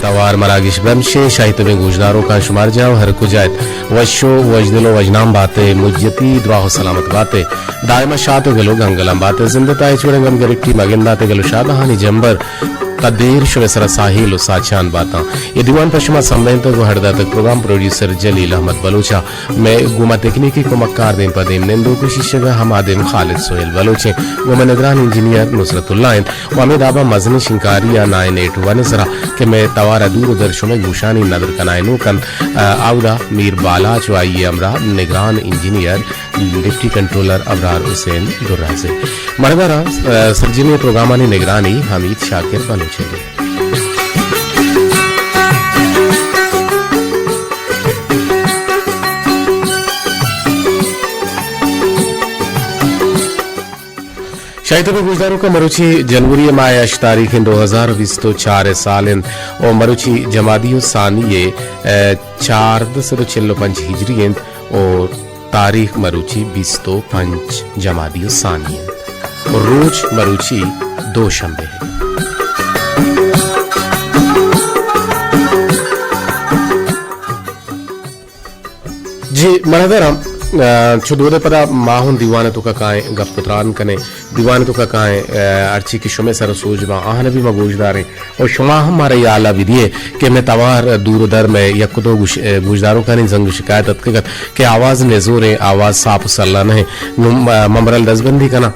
तवार मरागिश बमशे शाहिद में गुजदारों का शुमार जाओ हर कुजायत वशो वजदिलो वजनाम बातें मुज्जती दुआ सलामत बातें दायमा शात गलो गंगलम बातें जिंदताए चुड़ंगम गरिक्टी मगिंदाते गलो शादहानी जंबर कदीर शुवेसरा साहिल साचान बाता ये दीवान पश्चिमा सम्मेलन को हरदा तक प्रोग्राम प्रोड्यूसर जलील अहमद बलूचा मैं गुमा तकनीकी को मक्कार दें पदेम नेंदो को शीशगा हम आदिम खालिद सोहेल बलूचे गुमा निगरान इंजीनियर नुसरतुल्लाह वामिद आबा मजनी शिंकारिया 981 सरा कि मैं तवारा दूर दर्शो में गुशानी नदर कनायनो कन आउदा मीर बाला चुआई अमरा निगरान engineer deputy controller Abrar Hussain दुर्राजे मरदरा सर्जनी प्रोग्रामानी निगरानी हमीद शाकिर बलूचे शायद गुजदारों का मरुची जनवरी मायाश तारीख 2024 सालन और मरुची जमादियो सानिये 4 हिजरी और तारीख मरुची 25 जमादियो सानिये और रोज मरुची 2 शंबे है। जी मनदरम छुदोदे पदा माहुन दीवाने तो का काए गपतरान कने दीवाने तो का काए अर्ची की शुमे सर सोजबा आहने भी मगोजदारे और शुमा हमारे याला विदिए कि मैं तवार दूर दर में यकदो गुजदारों का नहीं जंग शिकायत तकगत के आवाज ने जोरे आवाज साफ सल्ला नहीं ममरल दसबंदी कना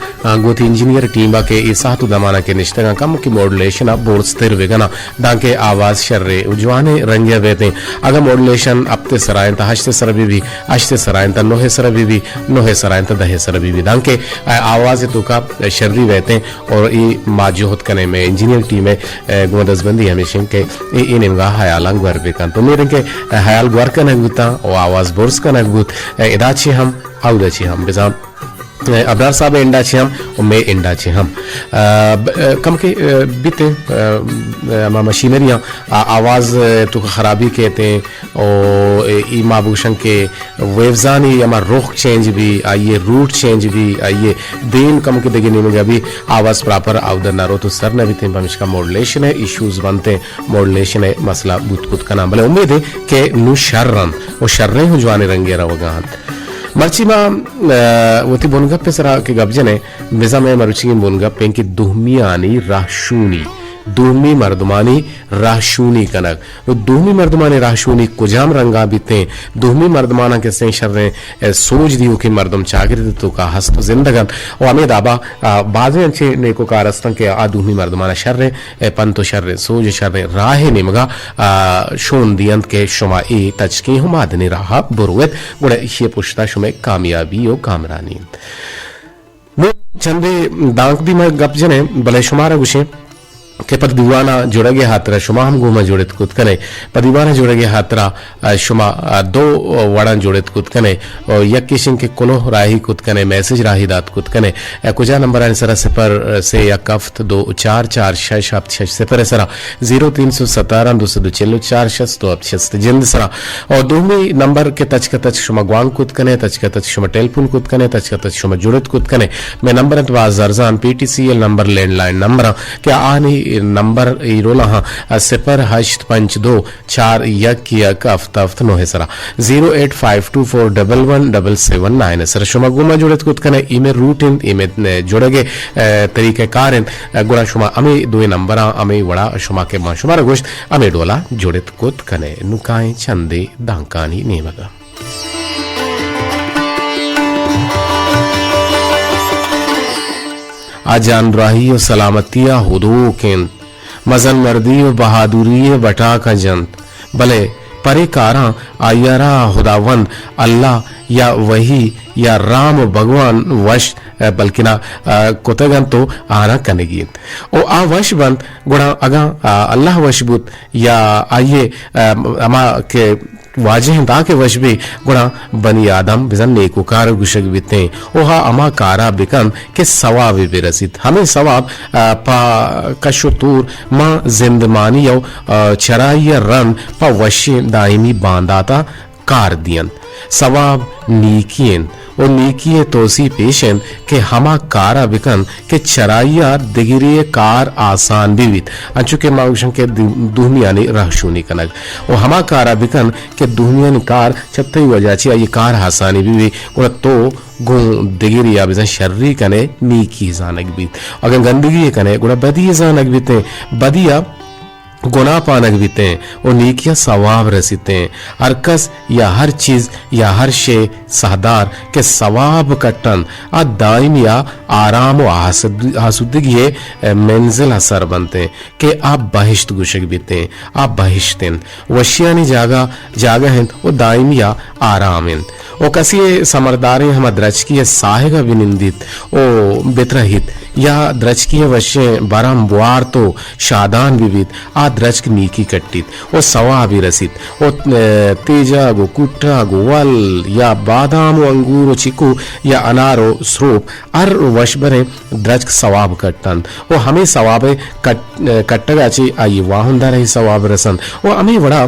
गोती इंजीनियर टीम के इसातु दमाना के निश्तगा कम की मॉड्यूलेशन अब बोर्ड स्थिर वेगना दांके आवाज शर्रे उजवाने रंगे वेते अगर मॉड्यूलेशन अपते सरायन हश्ते सरबी भी अश्ते सरायन नो सर बीबी नो सरायन दहे सर बीबी दांके आवाज तो का शर्री रहते और ये माजोहत कने में इंजीनियर टीम में गुमदसबंदी हमेशा के इन इनगा हयालांग वर बेकान तो मेरे के हयाल ग्वर का नगुता और आवाज बोर्स का नगुत इदाची हम आउदाची हम बेजाम अबरार साहब इंडा छे हम और मैं इंडा छे हम कम के बीते मशीनरियाँ आवाज़ तो खराबी कहते हैं और ई माबूशन के वेवजानी हमारा रुख चेंज भी आइए रूट चेंज भी आइए देन कम के देगे नहीं अभी आवाज़ प्रॉपर आउदर ना रो तो सर न भी थे भविष्य का मॉड्यूलेशन है इश्यूज बनते हैं मॉड्यूलेशन है मसला बुत कुत का नाम भले उम्मीद है कि नु शर्रन वो शर्रे हूँ जवानी रंगे रहोगा मर्ची वती बोनगप पे सरा के गबजने मिजा में मरुची बोनगप पे की दुहमियानी राशूनी दुहमी मर्दमानी राशूनी कनक दुहमी मर्दमानी राशूनी कुजाम रंगा बीते दुहमी मर्दमाना के से शर्रे सोच दियो कि मर्दम चागिर तो का हस्त जिंदगन और अमेद आबा बाजे अच्छे नेको का रस्तन के आ दुहमी मर्दमाना शर्रे पंतो शर्रे सोच शर्रे राहे निमगा शोन दियंत के शुमा ए तचकी हुमादनी राहा बुरुवत गुड़े ये पुश्ता शुमे कामयाबी ओ कामरानी चंदे दांक भी मैं गप जने भले शुमारा गुशे के पर दीवाना जुड़ गया हाथरा शुमा हम गुमा जुड़े कुत कने पर दीवाना जुड़ गया हाथरा शुमा 2 वड़ा जुड़े कुत कने और यक किशिंग के कुलो राही कुत कने मैसेज राही दात कुत कने कुजा नंबर आंसर से पर से यक हफ्त 24466 से पर सरा 0317 246 तो अब छस्त जिंद सरा और दोमी नंबर के तच का तच शुमा ग्वांग कुत कने तच का तच शुमा टेलीफोन कुत कने तच का तच शुमा जुड़े कुत कने मैं नंबर तो जरजान पीटीसीएल नंबर लैंडलाइन नंबर क्या आनी नंबर रोला हाँ 08524 1 हफ्त 9 है सरा 08524117779 सर शुमा गुमा जुड़े कुत कने इमे रूट इन इमे जुड़गे तरीके कार गुणा शुमा अमे 2 नंबर अमे वड़ा शुमा के मा शुमा गोश्त अमे डोला जुड़े कुत कने नुकाए चंदे दांकानी नेमगा आजान राही और सलामतिया हुदू के मजन मर्दी और बहादुरी बटा का जंत भले परे कारा आयरा खुदावंद अल्लाह या वही या राम भगवान वश बल्कि ना कोतगन तो आना कनेगी ओ आ वश बंद गुणा अगा अल्लाह वशबुत या आइए अमा के वाजह दा के वश भी गुणा बनी आदम बिजन नेकुकार गुशक बिते ओहा अमा कारा बिकन के सवाब बेरसित हमें सवाब पा कशुतूर मां जिंदमानी चराई रन पा वश दायमी बांदाता कार दियन सवाब नीकियन और नीकिये तोसी पेशन के हमा कारा बिकन के चराइया दिगिरिये कार आसान बीवित अंचु के माउशन के दुहमियानी रहशूनी कनक और हमा कारा बिकन के दुहमियानी कार छत्तई वजाची ये कार आसानी बीवी गुण तो गु दिगिरिया बिजन शर्री कने नीकी जानक बीत अगर गंदगी कने गुण बदी जानक बीते बदिया गुना पानक बीते और नीकिया सवाब रसीते अरकस या हर चीज या हर शे सहदार के सवाब कट्टन आ दाइम या आराम व आसुदगी मंजिल असर बनते के आप बहिश्त गुशक बीते आप बहिश्तिन वशियानी जागा जागा हैं वो दाइम या आराम हैं ओ कसी समरदारे हम द्रचकी साहेगा विनिंदित ओ बेतरहित या द्रचकी वशे बारम बुआर तो शादान विविध आ द्रचक नीकी कट्टित ओ सवा भी रसित ओ तेजा गो कुट्टा गो वल या बादाम अंगूर चिकू या अनारो स्रोप अर वशबरे द्रचक सवाब कट्टन ओ हमें सवाब कट्टगाची आई वाहुंदा रही सवाब रसन ओ हमें बड़ा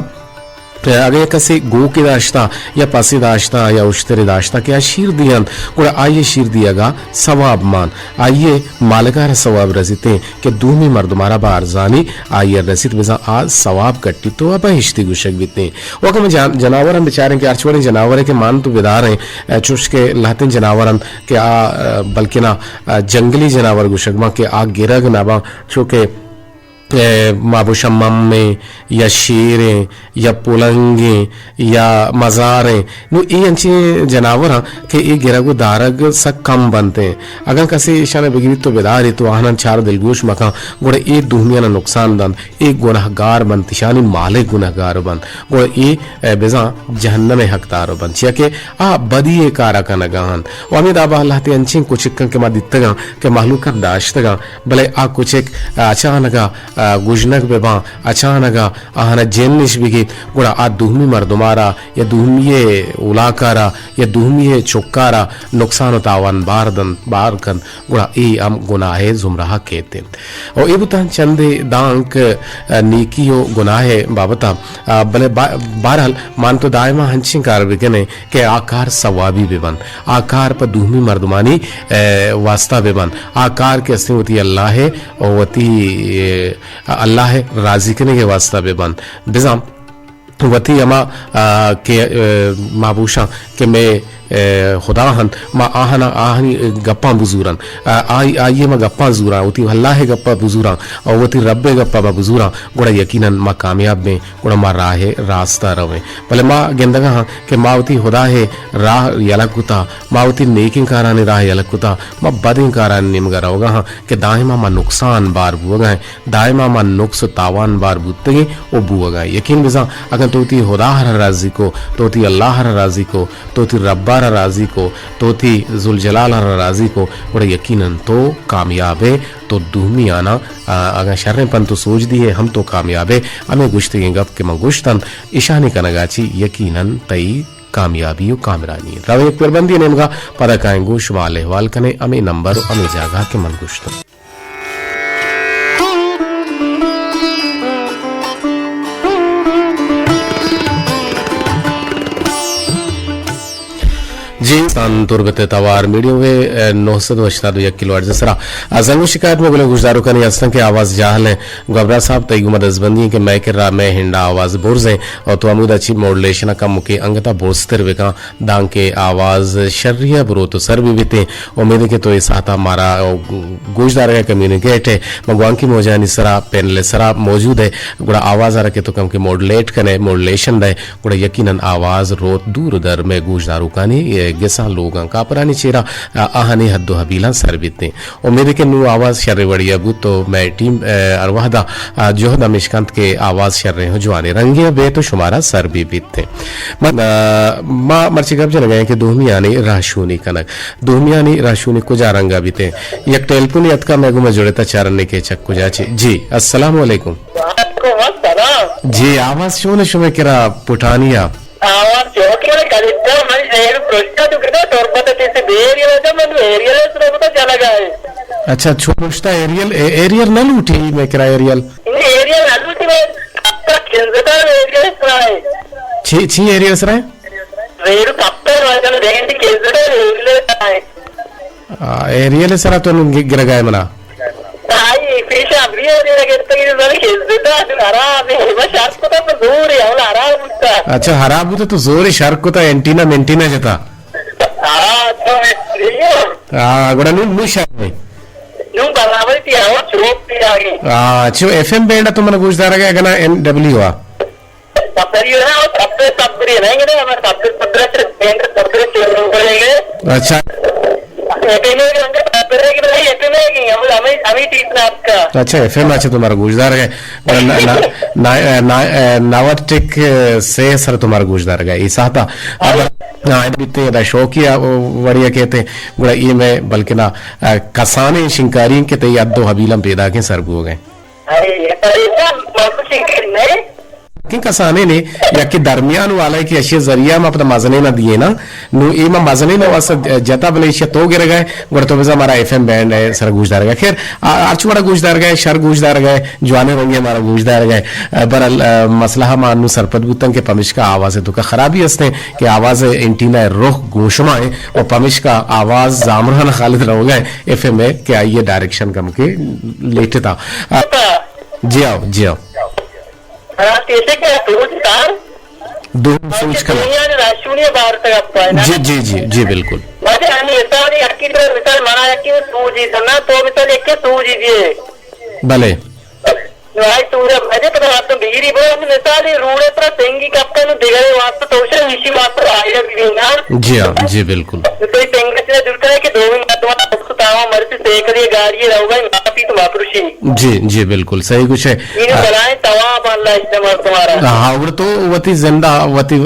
अगर कसे गो की दाश्ता या पासी दाश्ता या उश्तरी दाश्ता क्या शीर दियन कुड़ा आइए शीर दियागा सवाब मान आइए मालकार सवाब रसीते के दूमी मर्दमारा बार जानी आइए रसीत बिजा आज सवाब कट्टी तो अब हिश्ती गुशक बीते वक्त में जनावर हम बेचारे के आरचवड़े जनावर के मान तो विदार हैं चुश के लहतिन जनावर के आ बल्कि ना जंगली जनावर गुशक के आ गिरग नाबा चूँकि माबुशम्मम में या शेरें या पुलंगे या मज़ारें नो ये अंचे जनावर के ये गिरगो दारग सक कम बनते हैं अगर कसे ईशान बिगड़ी तो बेदारी तो आहनन चार दिलगोश मका गोड़े ये दुनिया ना नुकसान दन एक गुनहगार बन तिशानी मालिक गुनहगार बन गोड़े ये बेजा जहन्नम हकदार बन चिया के आ बदी कारा का नगान वामिद आबा अल्लाह ते अंचे कुछ के मा दित्तगा के माहलूक दाश्तगा भले आ कुछ अचानक गुजनक बेबा अचानक आहना जेनिश बिगी गुड़ा आ दुहमी मर्दुमारा या दुहमिये उलाकारा या दुहमिये चुक्कारा नुकसान तावान बारकन गुड़ा ए हम गुनाहे जुमराह कहते और ए बुतान चंदे दांक नीकियो गुनाहे बाबता भले बहरहाल मान तो दायमा हंचिंग कार बिकने के आकार सवाबी बेबन आकार पर दुहमी मर्दुमानी वास्ता बेबन आकार के असली होती अल्लाह है और वती अल्लाह राजी करने के वास्ता बेबन बिजाम वती अमा के माबूशा के मैं खुदाहन मा आहना आहनी गप्पा बुजुरन आइए मा गप्पा जुरा उती अल्लाह गप्पा बुजुरा और वती रब्बे गप्पा बा बुजुरा गुड़ा यकीनन मा कामयाब में गुड़ा मा राह रास्ता रवे भले मा गेंदगा हाँ के मावती खुदा है राह यलकुता मावती नेकिंग काराने राह यलकुता मा बदिंग काराने निमगा रहोगा हाँ के दाहिमा मा नुकसान बार बुआ है दाहिमा मा नुक्स तावान बार बुतगे ओ बुआ यकीन बिजा अगर तोती खुदा हर राजी को तोती अल्लाह हर राजी को तोती रब्बा राजी को तो थी जुल जलाल राजी को बड़ा यकीनन तो कामयाब है तो दूमी आना अगर शर्रे पन तो सोच दी है हम तो कामयाब है हमें गुश्ती गप के मंगुश्तन ईशानी कनगाची यकीनन तई कामयाबी कामरानी रवे पेरबंदी नेमगा पदा काएंगो शुमाल अहवाल कने अमे नंबर अमे जागा के मंगुश्तन जी तुरबत तवार मीडियो में 900 किलो जसरा जंग शिकायत में बोले गुजारो कनी असलन के आवाज जाहल है गबरा साहब तईगुमद अजबंदी के मैं किरा में हिंडा आवाज बोरजे और तो अमूद अच्छी मॉडुलेशन का मुके अंगता बोस्तर वेका दांग के आवाज शर्रिया ब्रो तो सर भी बीते उम्मीद के तो इस आता मारा गुजदार का कम्युनिकेट है मगवान की मोजानी सरा पैनल सरा मौजूद है गुड़ा आवाज आ रखे तो कम के मॉडुलेट कने मॉडुलेशन दे गुड़ा यकीनन आवाज रोत दूर दर में गुजदारू कानी गेसा लोग का पुरानी चेहरा आहनी हद्दो हबीला सर बीते उम्मीद के नू आवाज शर्रे बढ़िया बू तो मैं टीम अरवाहदा जोहदा मिशकांत के आवाज शर्रे हो जवाने रंगे बे तो शुमारा सर भी बीते माँ मर्ची कब जन गए कि दुहमियानी राशूनी कनक दुहमियानी राशूनी कुजा रंगा बीते यक टेलपुनी अतका मैं गुमा जुड़ता चारने के चक कुजाची जी अस्सलाम वालेकुम जी आवाज शोने शुमे किरा पुठानिया आवाज जोकिया कलिता मन शेर प्रश्न तो करता तोरपत से बेरियल तो मन एरियल से तो चला गए अच्छा छोटा एरियल न लूटी मैं किरा एरियल न लूटी मैं आपका केंद्रदार एरियल सराय छी एरियल सराय रेड कप्पल वाला देंगे केजड़े रेड एरियल सर तो गिरगाय मना आई फिश अभी गिरते केजड़ा अभी शार्क को तो दूर है आराम अच्छा हराबू तो जोर शार्क को एंटीना मेंटीना जता गुड़ा नु शार्क में नु बराबर थी आओ चोप थी आगे अच्छा एफएम बैंड तो मन गुजदार गया गना एनडब्ल्यू आ सबरी है और सबरी नहीं है हमारे सबरी बैंड सबरी चेंज करेंगे अच्छा अच्छा एफएम अच्छा तुम्हारा गुजदार है नावटिक से सर तुम्हारा गुजदार गया ऐसा था अब बीते शौकिया वड़िया कहते गुड़ा ये में बल्कि ना कसाने शिंकारी के ते याद दो हबीलम पैदा के सर हो गए कि कसाने ने या कि दरमियान वाला की अशिया जरिया में अपना मजने ना दिए ना नु ए में मजने ना वास जता मलेशिया तो गिर गए गुड़ तो वैसा हमारा एफएम बैंड है सर गुजदार गए खैर आर्चवाड़ा गुजदार गए शर गुजदार गए जवाने रंगे हमारा गुजदार गए बरल मसला मानू सरपत बुतन के पमिश का आवाज है तो का खराबी हंसते कि आवाज एंटीना रुख गोशमा है और पमिश का आवाज जामरान खालिद रह गए एफएम में क्या ये डायरेक्शन कम के लेटे था जी आओ जी आओ कैसे क्या दो सोच कर जी जी जी जी बिल्कुल भले जी हाँ जी बिल्कुल जी जी बिल्कुल सही कुछ है हाँ तो वती जिंदा वती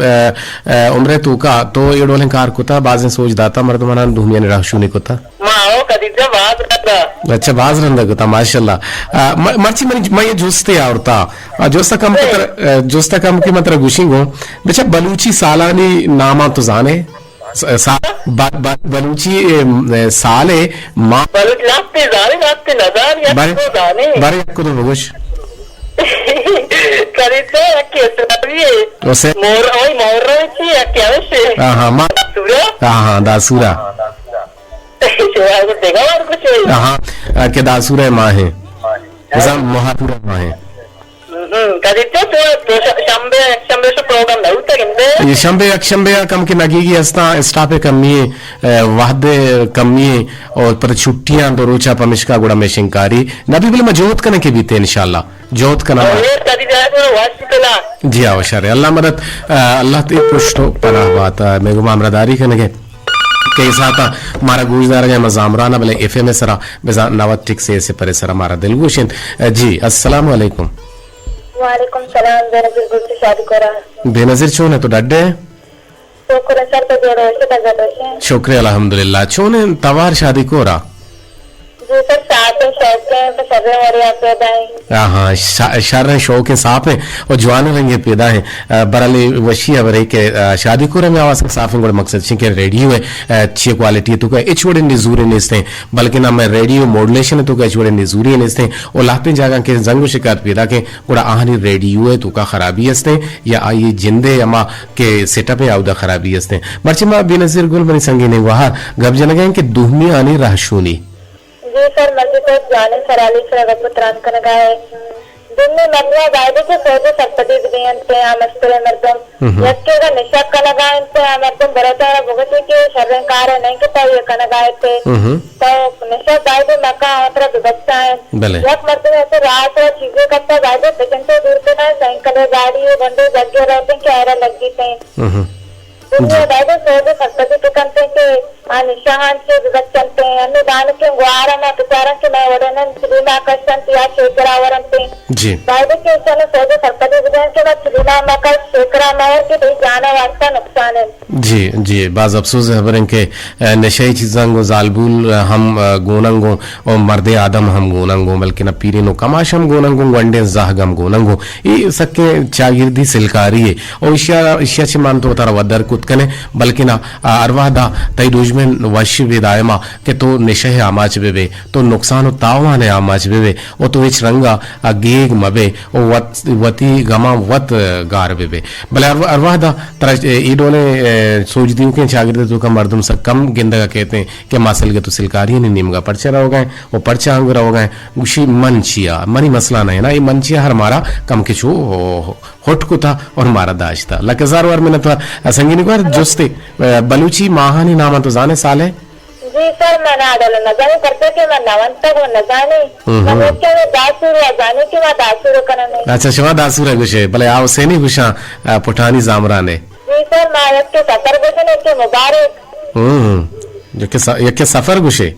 उम्र तू का तो ये डोले कार कुता बाजें सोच दाता मर्द मना दुनिया ने राशु नहीं कुता अच्छा बाज रंदा कुता माशाल्लाह मर्ची मैं ये जोस्ते आवरता जोस्ता कम की मतलब गुशिंगो बेचा बलूची सालानी नामा तो जाने बलूची साले माँ बारे को तो बगुश हाँ दासूरा हाँ के दासूरा माँ है महापुरा माँ है शंबे अक्षंबे कम के नगीगी हस्ता स्टाफे कमी वादे कमी और पर छुट्टियां तो रोचा पमिशका गुड़ा में शिंकारी नबी बोले मैं जोत करने के भी थे इंशाल्लाह जोत करना जी आवश्यक है अल्लाह मदद अल्लाह ते पुष्टो पना बात मैं गुमा अमरदारी करने के कैसा था हमारा गुजदार गया मजामराना भले एफएम सरा बेजा नवटिक से परे सरा हमारा दिलगुशिन जी अस्सलाम वालेकुम वालेकुम सलाम बेनजीर गुल से शादी करा बेनजीर चोने तो डड्डे शुक्र सर तो जोड़ो से तगड़ो शुक्रिया अल्हम्दुलिल्लाह चोने तवार शादी कोरा जी सर साथ में शौक है तो सबे और आप पैदा है हाँ शर शौक के साफ है और जवान रंगे पैदा है बरले वशी अवरे के शादी कोरे में आवाज साफ है मकसद छे के रेडियो है अच्छी क्वालिटी तो का एचवड़े निजूरे नेस्ते बल्कि ना मैं रेडियो मॉड्यूलेशन है तो का एचवड़े निजूरी नेस्ते और लाते जागा के जंग शिकायत पैदा के गुड़ा आहनी रेडियो है तो का खराबी हस्ते या आइए जिंदे अमा के सेटअप है आउदा खराबी हस्ते मर्ची मां बेनजीर गुल बनी संगी ने वहां गब जनगे के दुहमी आनी राशूनी जी सर मस्जिद को जाने सराली से गपुत्रान का लगाए दिन में मरना गायदे के सोचे संपत्ति दियन पे मस्तरे मर्दम यक्के का निशा का लगाए पे मर्दम बरता भुगत के शर्मकार नहीं के तो ये का लगाए थे तो निशा गायदे मका अत्र विभक्ता है यक मर्दम ऐसे रात और चीजें करता गायदे लेकिन तो दूर पे ना साइकिल गाड़ी बंदे जगह रहते हैं क्या लगी थे दुनिया गायदे सोचे संपत्ति टुकनते के निशान से विभक्तंते अन्य दान के गुआरन पितारन के मैं वडनन श्रीना कष्टन या शेकरावरन पे जी गायदे के चलो सोचे संपत्ति विधान के बाद श्रीना मकर शेकरा महर के भी जाना वास्ता नुकसान है जी जी बाज अफसोस है खबर के नशे चीज़ांगो जालबुल हम गोनंगो और मर्दे आदम हम गोनंगो बल्कि न पीरे नो कमाश हम गोनंगो वंडे जाहगम गोनंगो ये सके चागिरदी सिलकारी है और इशिया चे मान तो तारा वदर कुत कने बल्कि ना अरवादा तई दोज में में वशी विदायमा के तो निशह आमाच बेबे तो नुकसान तावाने आमाच बेबे ओ तो विच रंगा गेग मबे ओ वती गमा वत गार बेबे भले अरवादा तरह ईडोने सोच दियो के चागिर तो का मर्दम से कम गिंदगा कहते हैं कि मासल के तो सिलकारी नहीं निमगा पर्चा रहो गए वो पर्चा अंग रहो गए उसी मंचिया मनी मसला नहीं ना ये मंचिया हर मारा कम के छो होट को था और मारा दाज था लकजार वार में तो संगीनी को जोस्ते बलूची माहानी नामा तो जाने साल है जी सर मैंने आडल न जाने करते कि मैं नवंत को न जाने मुख्य में दासुर या जाने की मैं दासुर करने अच्छा शिवा दासुर है गुशे भले आओ सेनी गुशा पुठानी जामरा ने जी सर मैं के सफर गुशे के मुबारक यके सफर गुशे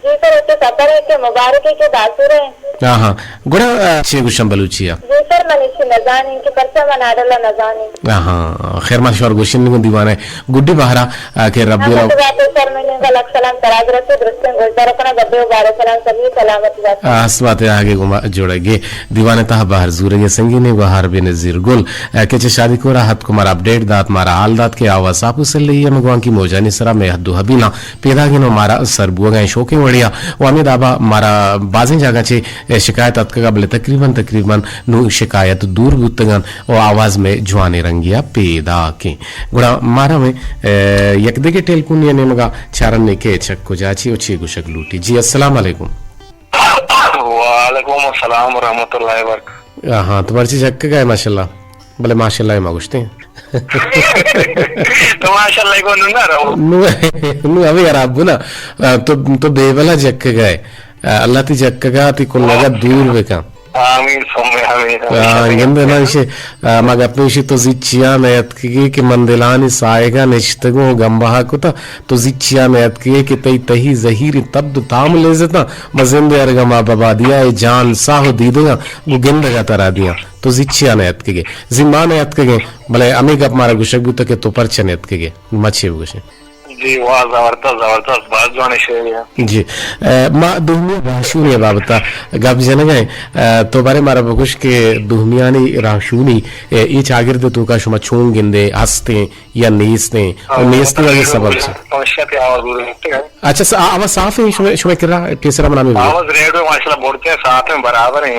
जी सर के सफर के मुबारक के दासुर है हाँ गुड़ा छे गुशम बलूचिया जी सर मनीषी न जाने की परचा मैं आडल न जाने हाँ खैर माशाल्लाह गुशिन को दीवाना है गुड्डी बहरा के रब्बी राव सर मैंने गलत सलाम तराजरत दृष्टि गुलजार अपना गब्बे बारे सलाम सभी सलामत बात आसबाते आगे गुमा जोड़ेंगे दीवाने ता बाहर जुरेगे संगीने बहार बेनजीर गुल के शादी को राहत कुमार अपडेट दात मारा हाल दात के आवाज आप उसे लिए मगवान की मोजानी सरा में हद्दु हबीना पैदा गिनो मारा सरबुआ गए शोके वड़िया वामी दाबा मारा बाजें जागा छे शिकायत अतका बले तकरीबन नु शिकायत दूर गुतगन और आवाज में जवाने रंगिया पैदा के गुड़ा मारा में यकदे के टेलकुन या नेमगा चारन ने के चक को जाची और छे गुशक लूटी जी अस्सलाम वालेकुम वालेकुम अस्सलाम व रहमतुल्लाहि व बरकातहू हाँ तो बर्ची चक गए माशाल्लाह भले माशाल्लाह मागुश्ते तो माशाल्लाह को ना रहो नु अभी यार आप ना तो बेवला जक गए अल्लाह ती जक्का ती कुल लगा दूर बेका आमीन सोमे आमीन गिंदे ना इसे मग अपने इसे तो जिचिया में अतकी के मंदिलानी साएगा निश्तगो गंबाहा को तो जिचिया में अतकी के तई तही जहीर तब ताम ले जता मजिंदे अरगमा बाबा दिया ए जान साहो दीदगा वो गिंदगा तरा दिया तो जिचिया ने अतके जिम्मा ने अतके भले अमीग अप मारा गुशगु तक तो परचने अतके मछे गुशे जी वाह जबरदस्त बात जाने शेरिया जी मा दुहमिया राशूनी बाबता गप जन गए तो बारे मारा बकुश के दुहमियानी राशूनी ई चागिरद तो का शुमा छोंग गिंदे हंसते या नेसते और नेसते वाले सबब से अच्छा आवाज साफ है शुमा किरा तीसरा मना में आवाज रेडियो माशाल्लाह बोलते हैं साथ में बराबर है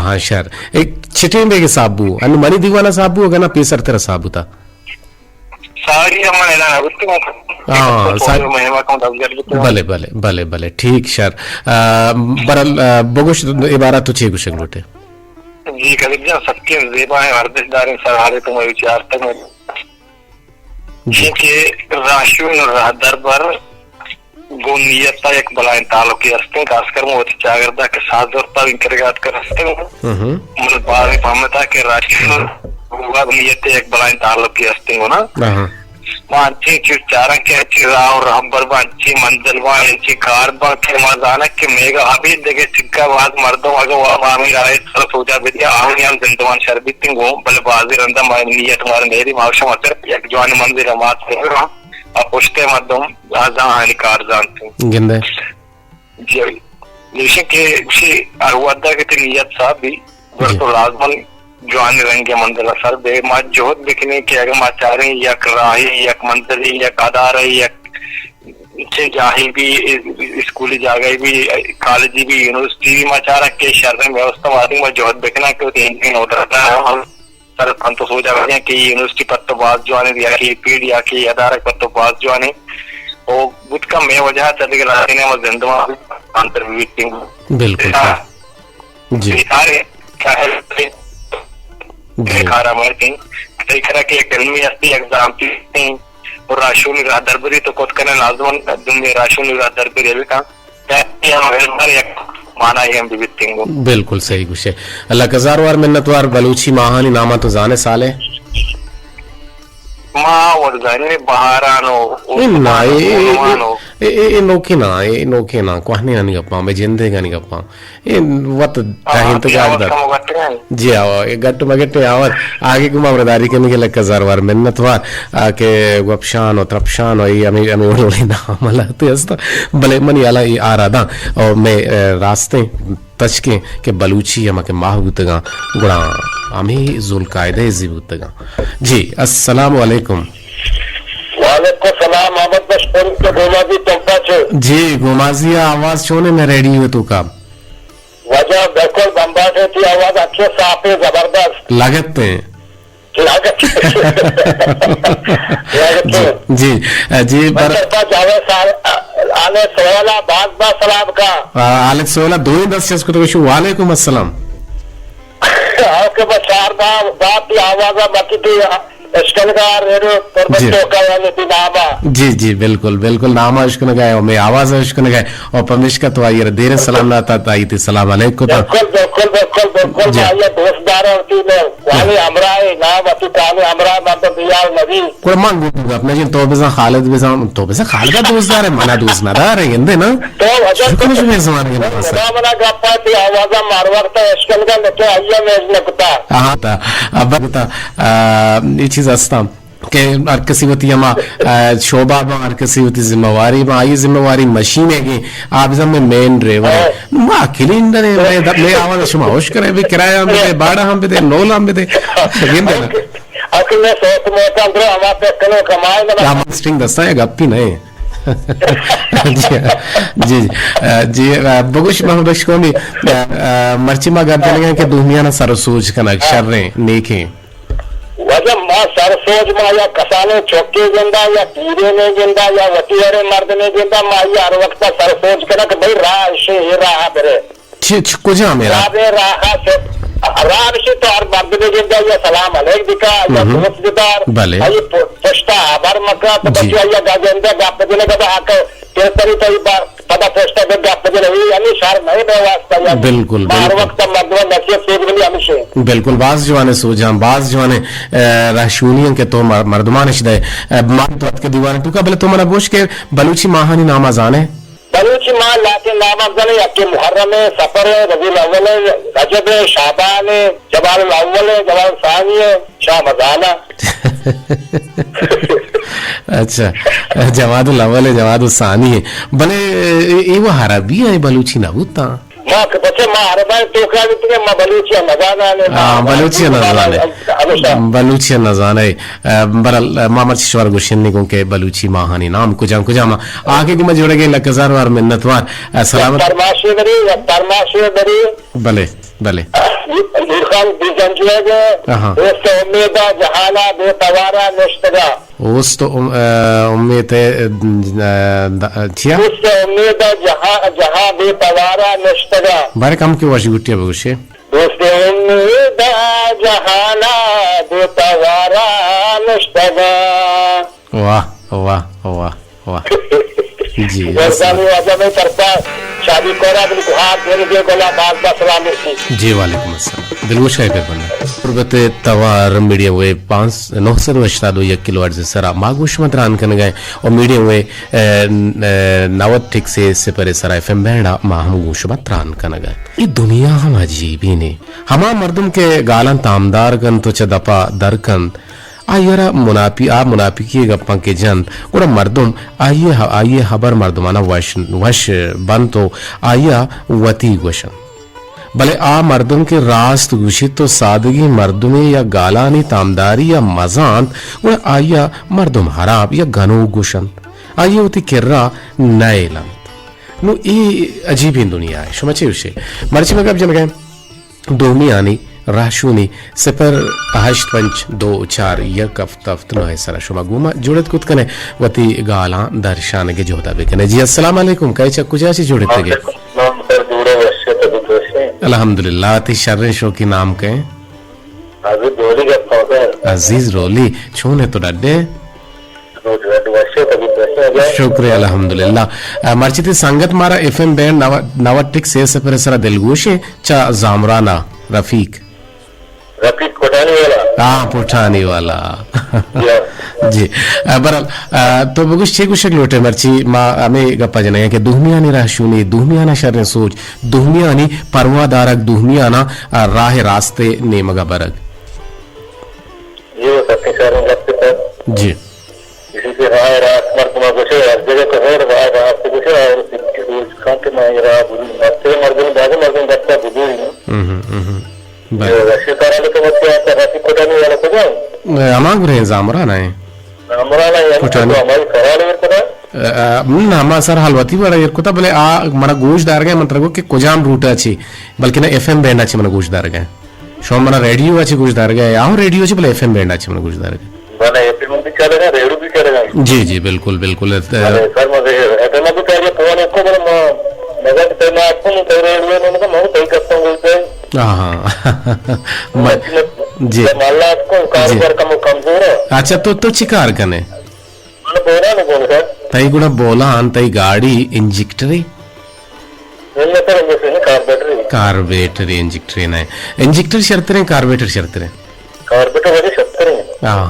हां शर एक छिटेंबे के साबू अन मनी दीवाना साबू होगा ना पेसर तेरा साबू था भले भले भले भले ठीक शर बरल बगुश इबारत तो छे गुशक लोटे जी कलीजा सबके ज़ेबा है वर्दिशदार सहारे तुम विचार तक कि राशुन राहदर पर गोनियत एक बलाइन ताल्लुक के हस्ते खासकर वो जागरदा के साथ और तब इंकरगात कर हस्ते मतलब बाद में पामता के राशुन वो नियत एक बलाइन ताल्लुक के हस्ते हो ना मांची चारा के अच्छी राव रहबर बांची मंजिल बांची कार बांच के मजाना के मेगा अभी देखे चिक्का बात मर्दों अगर वो आमी राय सर सोचा बिटिया आमी हम जिंदवान शरबती गो बल बाजी रंदा नियत मार मेरी मावशा मतर एक जवान मंदिर मात से अब पुष्टे मर्दों आजा हानिकार जानते गिंदे जी जैसे कि उसी अरवादा के नियत साहब भी तो लाजमन जवानी रंग के मंदिर सर बे मा जोहत बिकने के अगर मा चारे यक राही यक मंदिरी यक अदार यक जाही भी स्कूली जागई भी कॉलेज भी यूनिवर्सिटी भी मा चारा के शहर में व्यवस्था वादी मा जोहत बिकना के तीन दिन होता रहता है हम सर हम तो सोचा रहे हैं कि यूनिवर्सिटी पर तो बात जवानी दिया कि पीढ़ या कि अदार पर तो बात जवानी वो बुद्ध का मैं वजह चले गया ने मैं जिंदवा अंतर बिल्कुल जी अरे क्या है खारा मरती देखरा के कलमी अस्ती एग्जाम थी और राशुन रा दरबरी तो कोत करने लाजमन दुनिया राशुन रा दरबरी भी का एक माना है हम बिबितिंगो बिल्कुल सही गुशे अल्लाह कजार वार मिन्नतवार बलूची माहानी नामा तो जाने साले मां और जाने बहारानो ना ए नोके ना कोहने नहीं गप्पा मैं जिंदे का नहीं गप्पा ए वत ताहिन तो गाद जी आओ ए गट मगट आवर आगे गुमा बरदारी के निकल कजार वार मिन्नतवार के गपशान और तरपशान और ये हमें ओले ना मलाते हस्ता भले मनी आला ये आ रहा था और मैं रास्ते तचके के बलूची यमा के माहबूतगा गुणा आमी जुल कायदे जिबूतगा जी अस्सलाम वालेकुम वालेकुम सलाम अहमद बख्श तो गोमाजी टंपा छो जी गोमाजिया आवाज छोने में रेडी हुए तो का वजह बिल्कुल बम्बाट थी आवाज अच्छे साफ है जबरदस्त लागत पे लागत जी जी बर जावे आले सोला बात सलाम का आलेक सोला 2-10 చేసుకుంటూ वालेकुम अस्सलाम आपके बचार बात की आवाज बाकी की इश्कनगार जी जी बिल्कुल बिल्कुल नाम इश्कन गए और मैं आवाज इश्कन गए और पमिश्का तो आइए देर सलाम ना ता आई थी सलाम अलैकुम बिल्कुल बिल्कुल बिल्कुल बिल्कुल आइए दोस्तदार होती है वाले हमरा है नाम अति काले हमरा मतलब बियाल नबी कोई मांग अपने जिन तो बिसा खालिद बिसा तो बिसा खालिद का दोस्तदार है मना दोस्त ना दार है इंदे ना तो वजह कुछ में समान के पास मना गप्पा थी आवाज मारवर तो इश्कन का लेके आइए मैं नकता हां ता अब बता ये चीज अस्ताम के अर्कसीवती यमा शोभा में अर्कसीवती जिम्मेवारी में आई जिम्मेवारी मशीन है कि आप जब में मेन ड्राइवर मां अकेले इंदने मैं आवाज शुमा होश करे भी किराया हम दे बाड़ा हम दे नोल हम दे गेंदे ना अकल में सोच में अंदर हमारे कलो कमाए ना हम स्ट्रिंग दस्ता है गप्पी नहीं जी जी बगुश महबश को भी मर्ची मा गप देंगे कि दुनिया ना सरसोज का अक्षर रे नेके वजह मां सरसोज मां या कसाने चौके जिंदा या पीरे ने जिंदा या वतीरे मर्द ने जिंदा मां या हर वक्त सरसोज कनक भाई राह से ही राह बरे कुछ मेरा राह से राशि तो और मर्द ने जिंदा या सलाम अलैक दिखा या दोस्त दिदार भले ये पोस्टा आभार मक्का तो बच्चा या गाजेंदा गाप देने का आके तेरी तो बार पता पोस्टा के गाप देने हुई यानी शार नहीं बेवास्ता या बिल्कुल हर वक्त मर्दवा नसीब से भी हमेशा बिल्कुल बाज जवाने सोजा बाज जवाने राशूनियन के तो मर्दमान शिदे मर्द के दीवाने तू का भले तो मना बोश के बलूची माहानी नामा जाने बलूची मां लाके नामाज़न अक्के मुहर्रम है सफर है रबीउल अव्वल है रजब है शाबान है जवाल अव्वल है जवाल सानी है शाह मजाना अच्छा जवादुल अव्वल है जवादुल सानी है भले ये वो हरबी है बलूची ना होता मां के बच्चे मां अरबा तो का भी मां बलूची नजाना ने हां बलूची नजाना बलूची नजाना बरल मामर शिवर गुशनी को के बलूची माहानी नाम कुजाम कुजामा आगे की मैं जोड़े गए लकजार वार मिन्नतवार सलामत परमाशेवरी भले भले खान बिजंजुए दोस्त उम्मीद जहाना बेतवारा नश्तगा उस तो उम्मीद है छिया उस उम्मीद जहां बेतवारा नश्तगा बारे काम की वाशी गुटिया बगुशे दोस्त उम्मीद जहाना बेतवारा नश्तगा वाह वाह वाह वाह जी में करता शादी कोरा बिल हाथ मेरे दे गोला बात बा सलाम जी वालेकुम अस्सलाम दिलगोश है बन्ना पुरबते तवार मीडियम वे 5981 किलोहर्ट्ज सरा मागुश मतरान कन गए और मीडियम वे 90 से परे सरा एफएम बैंड माहम गुश मतरान कन गए ये दुनिया हम अजीब ही ने हमा मर्दम के गालन तामदार गन तो चदपा दरकन आयरा मुनाफिकी गप्पा के जन और मर्दुम आइए हबर मर्दमाना वश बन तो आया वती गुशन भले आ मर्दुम के रास्त गुशी तो सादगी मर्दुमे या गालानी तामदारी या मजान और आया मर्दुम हराब या गनो गुशन आइए होती किर्रा नए लंत नो ये अजीब ही दुनिया है शुमचे उसे मर्ची में कब जन गए दोमी आनी राशूनी सिपर 8-5-2-4 यक अफ्तफ्त नो है सरा शुमा गुमा जुड़त कुत कने वती गाला दर्शान के जोता बेकने जी अस्सलाम वालेकुम कई चक्कू जासी जुड़त के अल्हम्दुलिल्लाह ती शर्रे शो की नाम के अजीज रोली छोने तो डड्डे शुक्रिया अल्हम्दुलिल्लाह मर्चिती संगत मारा एफएम बैंड नवटिक से पर सरा दिलगोशे चा जामराना रफीक पुठानी वाला जी बरल तो बगुश छे कुछ लोटे मर्ची मां हमें गप्पा जने कि दुहमिया ने राशुनी दुहमिया ना शर्र सोच दुहमिया ने परवादारक दुहमिया ना राह रास्ते ने मगा बरग ये सत्य सारे गप्पे जी इसी से राह रात मर्दमा कुछ हर जगह को और राह रात कुछ और खान के मां राह बुरी मर्दे मर्दन बागे मर्दन गप्पा बुरी अमाग रहे जामरा ना है ನಮ್ಮ ಸರ್ ಹಲ್ವತಿ ಬಡ ಇರ್ಕೋತ ಬಲೆ ಆ మన గోష్దారగా మంత్రగో కి కొజాం రూట్ আছে బల్కి నా ఎఫ్ఎం బ్యాండ్ আছে మన గోష్దారగా షో మన రేడియో আছে గోష్దారగా ఆ రేడియో আছে బले ఎఫ్ఎం బ్యాండ్ আছে మన గోష్దారగా మన ఎఫ్ఎం भी चलेगा रेडियो भी चलेगा जी जी बिल्कुल बिल्कुल सर मुझे एफएम भी चाहिए फोन को मगर तो मैं आपको नहीं रेडियो में तो मैं कई करता हूं हां जी माला आपको कारोबार का कमजोर है अच्छा तो चिकार कने मैंने बोला नहीं बोल सर तई गुण बोला अंतई गाड़ी इंजेक्टरी कार्बोरेटर इंजेक्टर इंजेक्टर शर्तरे कार्बोरेटर शर्तरे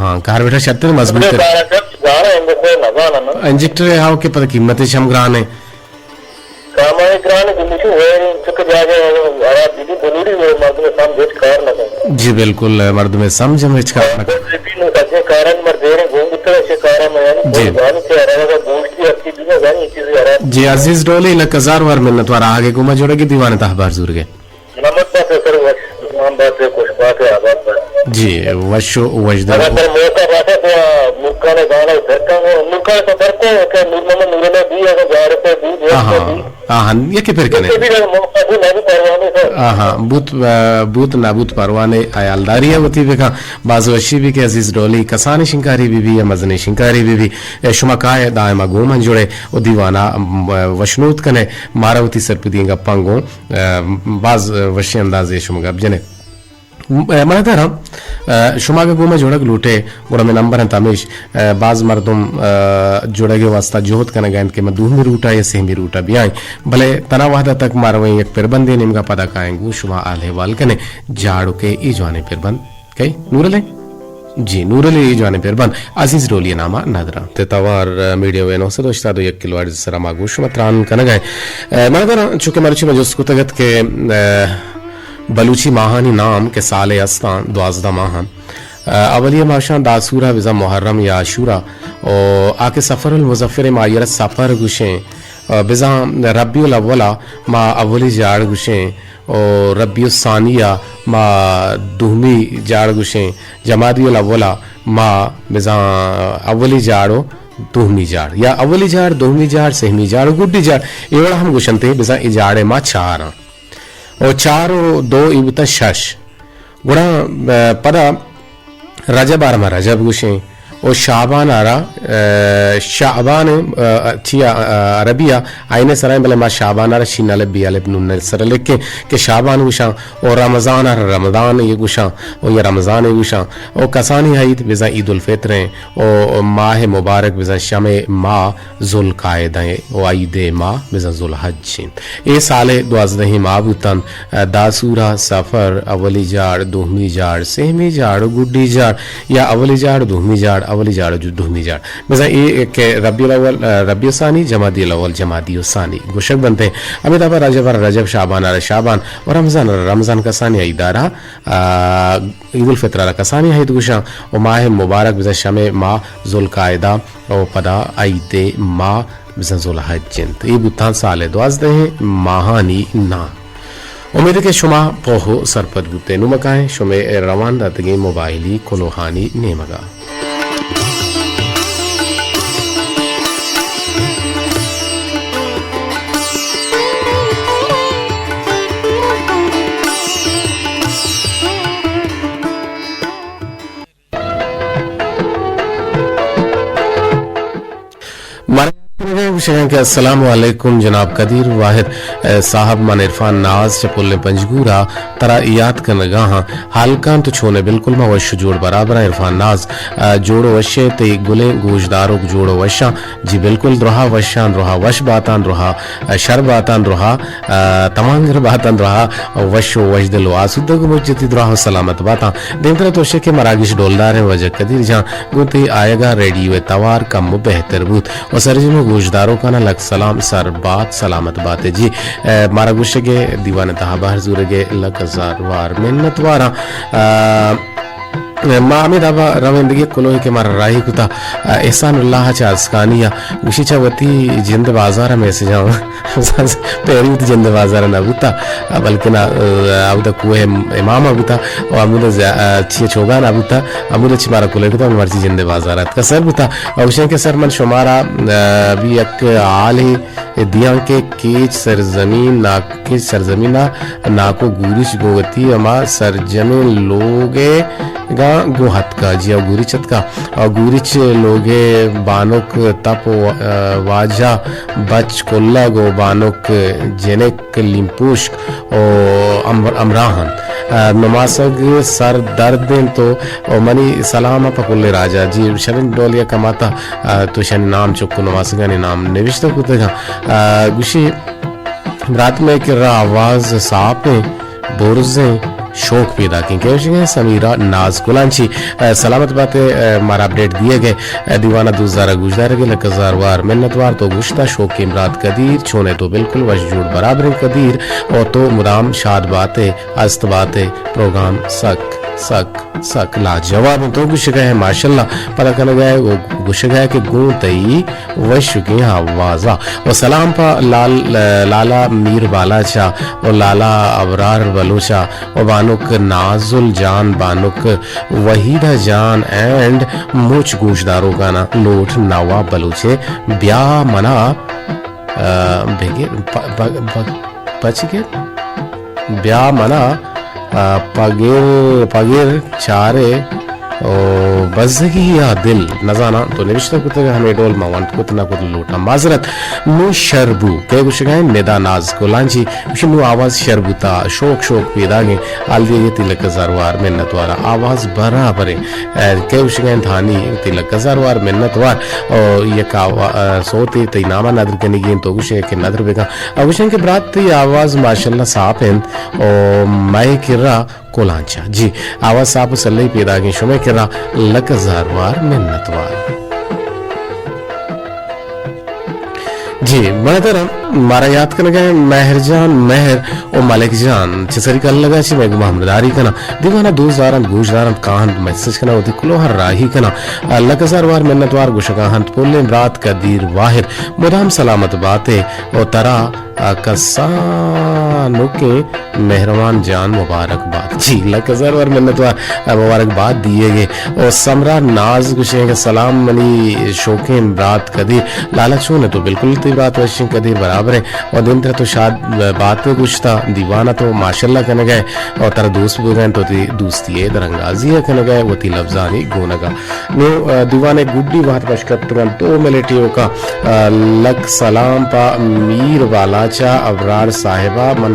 हाँ कार्बोरेटर शर्तरे मजबूत इंजेक्टर हाउ के पता कीमत शम ग्रान है जी बिल्कुल मर्द में समझ में जी अजीज डोले लक हजार बार मिलत वार आगे गुमा जोड़ेगी दीवाने तहबार जुर गए जी वशो वजदा ये के फिर कने हाँ बूत बूत नाबूत परवाने आयालदारिया होती बेका बाजवशी भी के अजीज डोली कसानी शिंकारी भी या मजनी शिंकारी भी शुमा काय दायमा गोमन जोड़े ओ दीवाना वशनूत कने मारावती सरपदी गप्पांगो बाज वशी अंदाजे शुमा गबजने मैं दरा शुमा के गोमा जोड़क लूटे गोड़ा में नंबर है तमेश बाज मर्दम जोड़े वास्ता जोहत कने गैंद के मैं दूहमी रूटा या सेहमी रूटा भी आए भले तना वादा तक मारवे एक पिरबंदे निमगा पदा काएंगू शुमा आले वाल कने जाड़ो के ई जवाने पिरबंद कई नूरले जी नूरले ई जवाने पिरबंद अजीज रोलिया नामा नदरा ते तवार मीडिया वेनो से दोस्ता दो एक किलो सरा मागू शुमा त्रान कने गए मैं दरा चुके मरची में जो तगत के बलूची माहानी नाम के साले अस्तान 12 माहान अवलिया माशान दासूरा विजा मुहर्रम या आशूरा और आके सफरुल मुजफ्फर मायर सफर गुशे बिजा रब्बियुल अव्वला मा अव्वली जाड़ गुशे और रब्बियुस सानिया मा दुहमी जाड़ गुशे जमादियुल अव्वला मा बिजा अव्वली जाड़ो दुहमी जाड़ या अव्वली जाड़ दुहमी जाड़ सहमी जाड़ गुड्डी जाड़ एवड़ा हम गुशनते बिजा इजाड़े मा चार और चारो दो इबता शश गुणा पदा रजब आरमा रजब गुशे और शाबान आरा शाबान थिया अरबिया आईने सराय बले मा शाबान आरा शिनाले बियाले नुन सर लेके के शाबान गुशा और रमजान आरा रमजान ये गुशा और ये रमजान ये गुशा और कसानी हईद बिजा ईद उल फित्र और माह मुबारक बिजा शमे मा जुल कायदा और ईद मा बिजा जुल हज ये साले 12 माह बुतन दासूरा सफर अवली जाड़ दुहमी जाड़ सेहमी जाड़ गुड्डी जाड़ या अवली जाड़ दुहमी जाड़ अवली जाड़ जो दुहमी जाड़ मिसा ये के रबियुल अव्वल रबियुल सानी जमादियुल अव्वल जमादियुल सानी गुशक बनते हैं अभी तब रजब रजब शाबान आरा शाबान और रमजान रमजान का सानी ईदारा ईद उल फित्र का सानी है गुशा और माह मुबारक बिजा शमे माह जुल कायदा और पदा ईद माह बिजा जुल हज ये बुतान साले 12 माहानी ना उम्मीद के शुमा पोहो सरपद बुते नुमकाए शुमे रवान दतगे मोबाइली कोलोहानी नेमगा अस्सलाम वालेकुम जनाब कदीर वाहिद साहब मन इरफान नाज चपुल ने पंजगूरा तरा याद कर गाहा हालकान तो छोने बिल्कुल मा वश जोड़ बराबर इरफान नाज जोड़ो वशे ते गुले गोशदारो जोड़ो वशा जी बिल्कुल रोहा वशान रोहा वश बातान रोहा शर बातान रोहा तमांगर बातान रोहा वशो वजदल वासुद मुजति रोहा सलामत बाता देंतरा तो शे के मरागिश डोलदार है वजह कदीर जहां गुते आएगा रेडियो तवार कम बेहतर बूत और सरजनो गोशदारों का ना लग सलाम सर बात सलामत बात है जी मारा गुस्से के दीवाने तहाबार जुरे के लग हजार वार मिन्नत वारा मामी दाबा रविंदगी कुलोही के मार राही कुता एहसानुल्लाह चा अस्कानिया गुशिचा वती जिंद बाजार में से जाऊं पेरी उत जिंद बाजार ना बुता बल्कि ना आउदा कुए इमाम बुता और अमुदा ची चोगा ना बुता अमुदा ची मारा कुलोही कुता मर्जी जिंद बाजारात का सर बुता और उसे के सर मन शुमारा भी एक आले दिया के केच सरजमीन ना के सरजमीना ना को गुरिश गोवती अमा सरजमीन लोगे गा गुहत का जिया गुरिचत का और गुरिच लोगे बानुक तप वाजा बच कोल्ला गो बानुक जेनेक लिम्पुश और अमराहन नमासग सर दर्द तो मनी सलामा पकुल्ले राजा जी शरण डोलिया कमाता तो शनि नाम चुक्कू नमासगा ने नाम निविष्ट कुतेगा गुशी रात में एक आवाज साफ बोरजे शौक पैदा की समीरा नाज गुलांची सलामत बातें मारा अपडेट दिए गए दीवाना दूसरा गुजदार के लकजारवार मिन्नतवार तो गुश्ता शौक की इमरात कदीर छोने तो बिल्कुल वजूद बराबर कदीर और तो मुदाम शाद बातें अस्त बातें प्रोग्राम सक सक सक लाजवाब तो गुश गए माशाल्लाह पता कर गए वो गुश गए कि गूं तई वश की आवाजा और सलाम पा लाला मीर बाला चा और लाला अबरार बलूचा और बानुक नाजुल जान बानुक वहीदा जान एंड मुच गोशदारों का ना लोट नवा बलूचे ब्या मना बेगे बच के ब्या मना पगिर चारे बजगी या दिल नजाना तो निविष्टा कुत्ते हमें डोल मावंत कुतना कुत लूटा माजरत नु शरबू के गुशगाय निदा नाज को लांची नु आवाज शरबुता शोक शोक पैदागे आलदी ये तिलक जारवार मिन्नतवार आवाज बराबर के गुशगाय थानी तिलक जारवार मिन्नतवार और ये का सोते तैनामा नदर कने गेन तो गुशे के नदर बेगा गुशे के ब्रात आवाज माशाल्लाह साफ है और मैं किरा कोलांचा जी आवाज साफ सल्ले पैदा के शुमे किरा लकजारवार मिन्नतवार जी बड़ा मारा याद कर गए मेहरजान मेहर और मालिक जान चिसरी कल लगा ची मैं मोहम्मदारी कना दीवाना दूसदारन गुजदारन काहन मैसेज कना होती कुलो हर राही कना लकजारवार मिन्नतवार गुशकाहन पोले रात कदीर वाहिर मुदाम सलामत बातें और तरा कसानों के मेहरबान जान मुबारकबाद जी लकजारवार मिन्नतवार मुबारकबाद दिए गए और समरा नाज गुशे के सलाम मनी शोके रात कदीर लाला छू ने तो बिल्कुल बात वशी कदीर बराबर है और दिन तरह तो शाद बात कुछ था दीवाना तो माशाल्लाह कहने गए और तरह दोस्त भी गए तो दोस्ती है दरंगाजी है कहने गए वो ती लफ्जानी गोनगा नो दीवाने गुड्डी बात बशकत तो मिलिटियों का लक सलाम पा मीर बालाचा अबरार साहिबा मन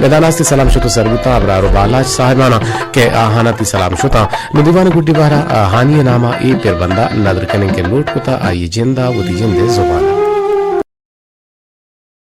निदानास सलाम शुतो सरबुता अबरार बालाच साहिबाना के आहाना ती सलाम शुता दीवाने गुड्डी बारा हानिय नामा ए फिर बंदा नदर कने के लोट कुता आई जिंदा वो ती जिंदे जुबाना